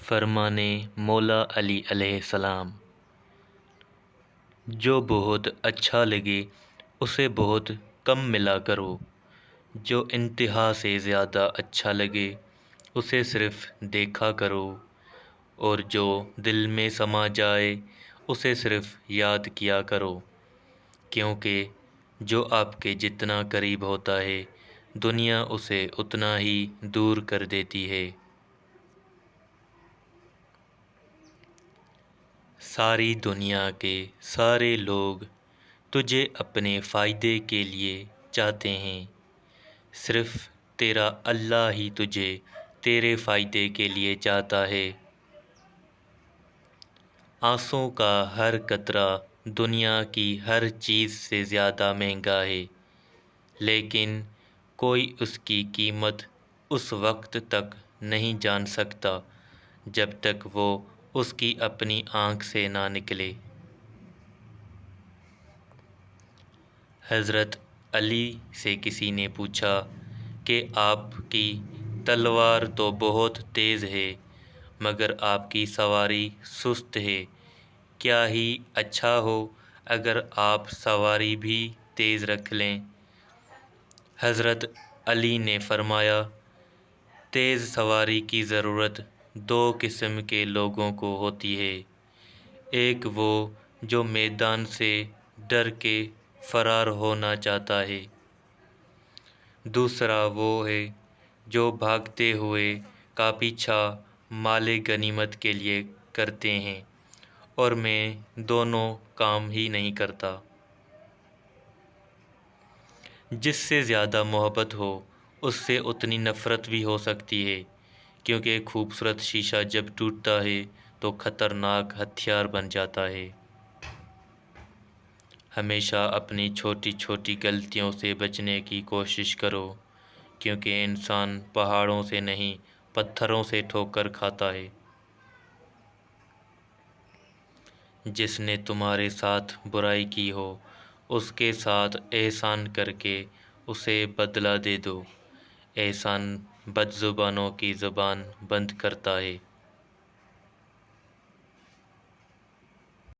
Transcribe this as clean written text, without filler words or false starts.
فرمان مولا علی علیہ السلام، جو بہت اچھا لگے اسے بہت کم ملا کرو، جو انتہا سے زیادہ اچھا لگے اسے صرف دیکھا کرو، اور جو دل میں سما جائے اسے صرف یاد کیا کرو، کیونکہ جو آپ کے جتنا قریب ہوتا ہے دنیا اسے اتنا ہی دور کر دیتی ہے۔ ساری دنیا کے سارے لوگ تجھے اپنے فائدے کے لیے چاہتے ہیں، صرف تیرا اللہ ہی تجھے تیرے فائدے کے لیے چاہتا ہے۔ آنسوں کا ہر قطرہ دنیا کی ہر چیز سے زیادہ مہنگا ہے، لیکن کوئی اس کی قیمت اس وقت تک نہیں جان سکتا جب تک وہ اس کی اپنی آنکھ سے نہ نکلے۔ حضرت علی سے کسی نے پوچھا کہ آپ کی تلوار تو بہت تیز ہے مگر آپ کی سواری سست ہے، کیا ہی اچھا ہو اگر آپ سواری بھی تیز رکھ لیں؟ حضرت علی نے فرمایا، تیز سواری کی ضرورت دو قسم کے لوگوں کو ہوتی ہے، ایک وہ جو میدان سے ڈر کے فرار ہونا چاہتا ہے، دوسرا وہ ہے جو بھاگتے ہوئے کا پیچھا مال غنیمت کے لیے کرتے ہیں، اور میں دونوں کام ہی نہیں کرتا۔ جس سے زیادہ محبت ہو اس سے اتنی نفرت بھی ہو سکتی ہے، کیونکہ خوبصورت شیشہ جب ٹوٹتا ہے تو خطرناک ہتھیار بن جاتا ہے۔ ہمیشہ اپنی چھوٹی چھوٹی غلطیوں سے بچنے کی کوشش کرو، کیونکہ انسان پہاڑوں سے نہیں پتھروں سے ٹھوکر کھاتا ہے۔ جس نے تمہارے ساتھ برائی کی ہو اس کے ساتھ احسان کر کے اسے بدلہ دے دو، احسان بد زبانوں کی زبان بند کرتا ہے۔